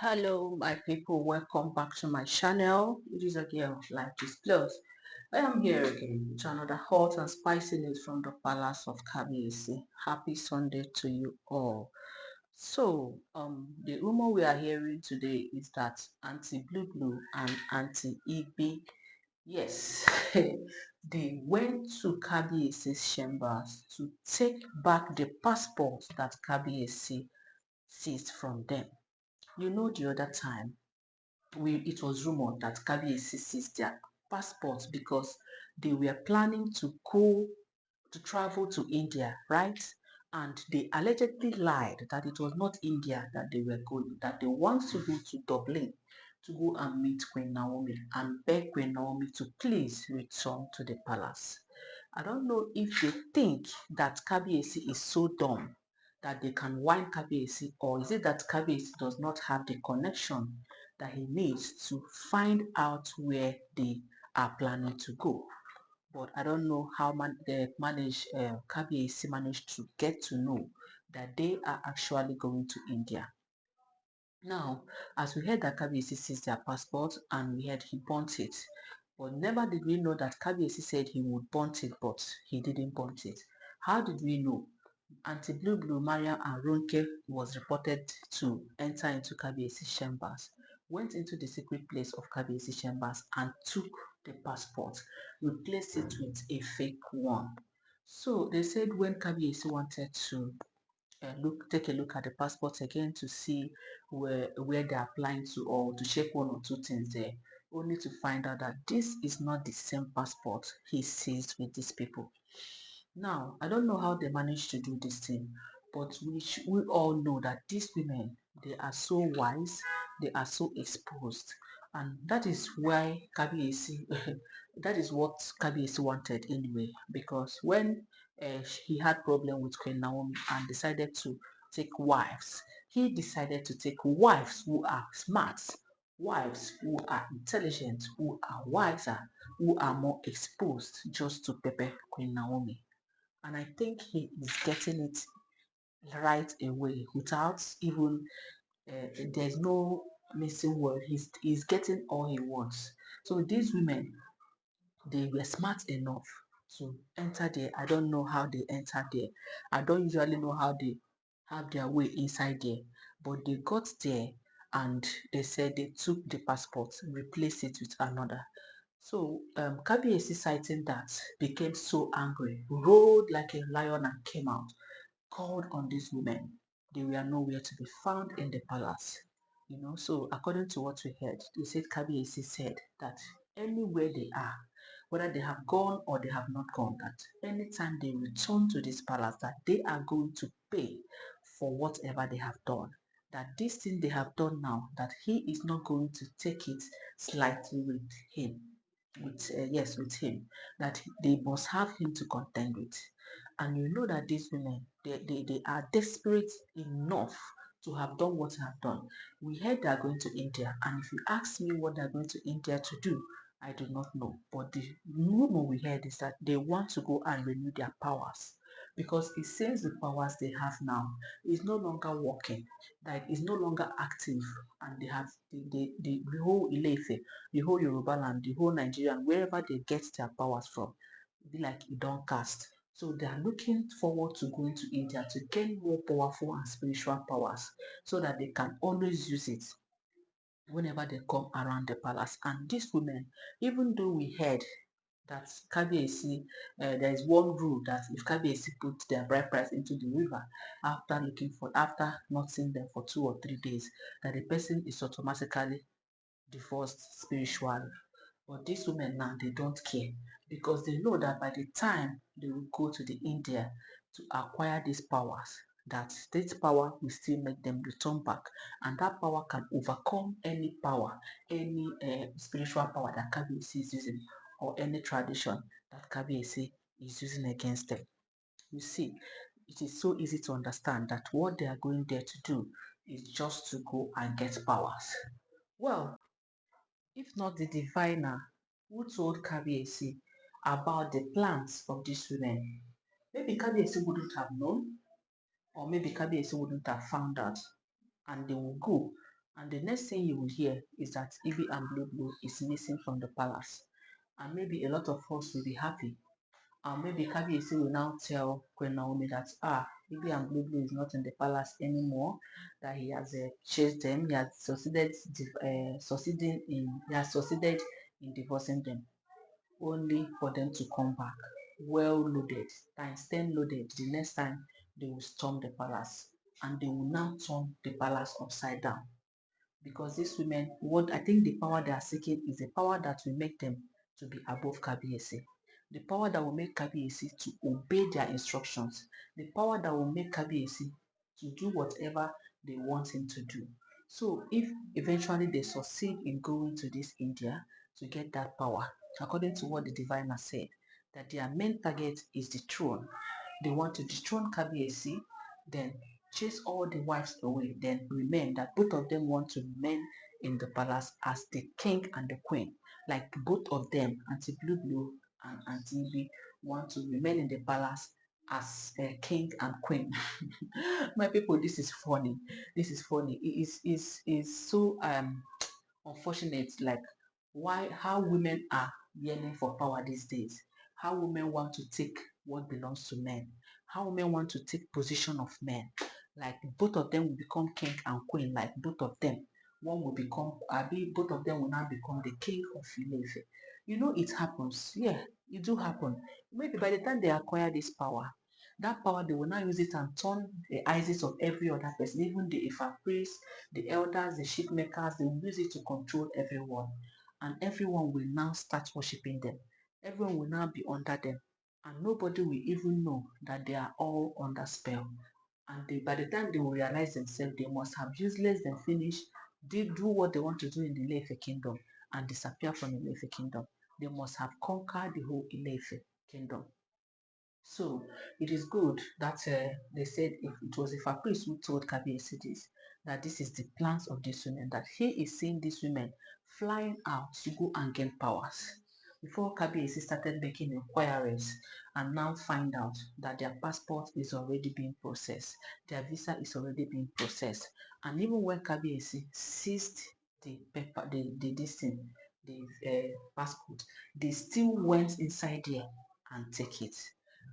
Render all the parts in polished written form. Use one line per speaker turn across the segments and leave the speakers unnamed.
Hello, my people. Welcome back to my channel. It is again Life Disclosed. I am here again with another hot and spicy news from the Palace of Kabiyesi. Happy Sunday to you all. The rumor we are hearing today is that Auntie Blue Blue and Auntie Igby, yes, they went to Kabiyesi's chambers to take back the passport that Kabiyesi seized from them. You know, the other time it was rumored that Kabiyesi seized their passports because they were planning to go to travel to India, right? And they allegedly lied that it was not India that they were going, that they want to go to Dublin to go and meet Queen Naomi and beg Queen Naomi to please return to the palace. I don't know if they think that Kabiyesi is so dumb that they can whine Kabiyesi, or is it that Kabiyesi does not have the connection that he needs to find out where they are planning to go. But I don't know how Kabiyesi managed to get to know that they are actually going to India. Now, as we heard that Kabiyesi seized their passport and we heard he burnt it, but never did we know that Kabiyesi said he would burnt it, but he didn't burnt it. How did we know? Auntie Blue Blue, Mariam and Ronke was reported to enter into Kabiyesi's chambers, went into the secret place of Kabiyesi's chambers and took the passport, replaced it with a fake one. So they said when Kabiyesi wanted to take a look at the passport again to see where they're applying to, or to check one or two things there, only to find out that this is not the same passport he seized with these people. Now, I don't know how they managed to do this thing, but we all know that these women, they are so wise, they are so exposed, and that is why Kabiyesi, that is what Kabiyesi wanted anyway, because when he had problem with Queen Naomi and decided to take wives, he decided to take wives who are smart, wives who are intelligent, who are wiser, who are more exposed, just to pepper Queen Naomi. And I think he is getting it right away without even, there's no missing word. He's getting all he wants. So these women, they were smart enough to enter there. I don't know how they entered there. I don't usually know how they have their way inside there, but they got there and they said they took the passport, replaced it with another. So Kabiyesi citing that became so angry, roared like a lion and came out, called on these women. They were nowhere to be found in the palace. So according to what we heard, they said Kabiyesi said that anywhere they are, whether they have gone or they have not gone, that anytime they return to this palace, that they are going to pay for whatever they have done. That this thing they have done now, that he is not going to take it slightly with him, with him, that they must have him to contend with. And you know that these women, they are desperate enough to have done what they have done. We heard they are going to India, and if you ask me what they are going to India to do, I do not know. But the rumor we heard is that they want to go and renew their powers, because it seems the powers they have now is no longer working, like it's no longer active, and they have the whole Ilefe, the whole Yoruba land, the whole Nigeria, wherever they get their powers from, be like it don't cast. So they are looking forward to going to India to gain more powerful and spiritual powers, so that they can always use it whenever they come around the palace. And these women, even though we heard that Kabiyesi, there is one rule that if Kabiyesi put their bride price into the river after not seeing them for 2 or 3 days, that the person is automatically divorced spiritually. But these women now, they don't care, because they know that by the time they will go to the India to acquire these powers, that this power will still make them return back, and that power can overcome any power, any spiritual power that Kabiyesi is using, or any tradition that Kabiyesi is using against them. You see, it is so easy to understand that what they are going there to do is just to go and get powers. Well, if not the diviner who told Kabiyesi about the plans of these women, maybe Kabiyesi wouldn't have known, or maybe Kabiyesi wouldn't have found out, and they will go And the next thing you will hear is that Ibi and Blue Blue is missing from the palace. And maybe a lot of us will be happy. And maybe Kabiyesi will now tell Queen Naomi that Ibi and Blue Blue is not in the palace anymore, that he has chased them, he has succeeded in divorcing them, only for them to come back well loaded, times 10 loaded. The next time they will storm the palace and they will now turn the palace upside down, because these women, what I think the power they are seeking is the power that will make them to be above Kabiyesi, the power that will make Kabiyesi to obey their instructions, the power that will make Kabiyesi to do whatever they want him to do. So if eventually they succeed in going to this India to get that power, according to what the diviner said, that their main target is the throne. They want to dethrone Kabiyesi, then chase all the wives away, then remain, that both of them want to remain in the palace as the king and the queen. Like both of them, Auntie Blue Blue and Auntie Ibi, want to remain in the palace as a king and queen. My people, this is funny. This is funny. It is so unfortunate, like why how women are yearning for power these days, how women want to take what belongs to men, how women want to take position of men, like both of them will become king and queen, like both of them, one will become abi, both of them will now become the king of Ilefe. It happens. Yeah, it do happen. Maybe by the time they acquire this power, that power they will now use it and turn the eyes of every other person, even the Ifa priests, the elders, the sheep makers. They will use it to control everyone, and everyone will now start worshiping them. Everyone will now be under them, and nobody will even know that they are all under spell. And by the time they will realize themselves, they must have useless them finish, did do what they want to do in the Ilefe kingdom, and disappear from the Ilefe kingdom. They must have conquered the whole Ilefe kingdom. So it is good that they said, if it was a priest who told Kabiyesi this, that this is the plans of these women, that he is seeing these women flying out to go and gain powers. Before Kabiyesi started making inquiries and now find out that their passport is already being processed, their visa is already being processed, and even when Kabiyesi seized the paper, the this thing, the passport, they still went inside there and take it.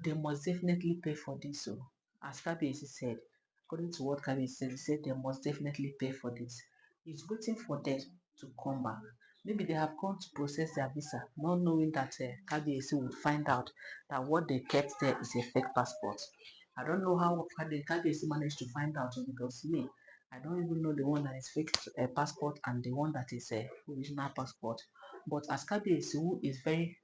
They must definitely pay for this. So, as Kabiyesi said, according to what Kabiyesi said, he said they must definitely pay for this. He's waiting for them to come back. Maybe they have come to process their visa, not knowing that Kabiyesi will find out that what they kept there is a fake passport. I don't know how the Kabiyesi managed to find out, because me, I don't even know the one that is fake passport and the one that is a original passport. But as Kabiyesi, who is very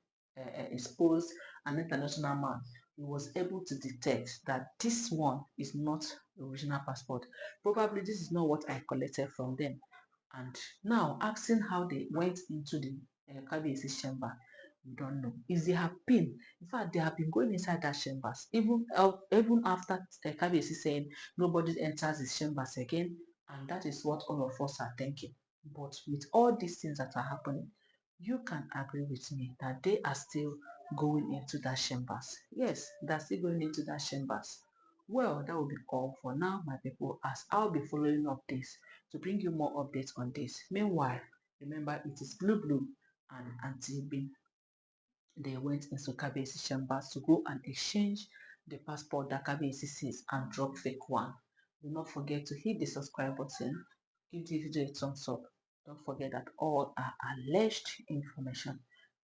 exposed, an international man, he was able to detect that this one is not the original passport. Probably this is not what I collected from them. And now asking how they went into the Kabiyesi's chamber, we don't know. Is they have been, in fact, they have been going inside that chambers, even after Kabiyesi saying nobody enters his chambers again, and that is what all of us are thinking. But with all these things that are happening, you can agree with me that they are still going into that chambers. Yes, they're still going into that chambers. Well, that will be all for now, my people, as I'll be following up this to bring you more updates on this. Meanwhile, remember it is Blue Blue and Auntie B. They went into Kabiyesi chambers to go and exchange the passport that Kabiyesi sees and drop fake one. Do not forget to hit the subscribe button, give the video a thumbs up. Don't forget that all are alleged information.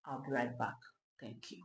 I'll be right back. Thank you.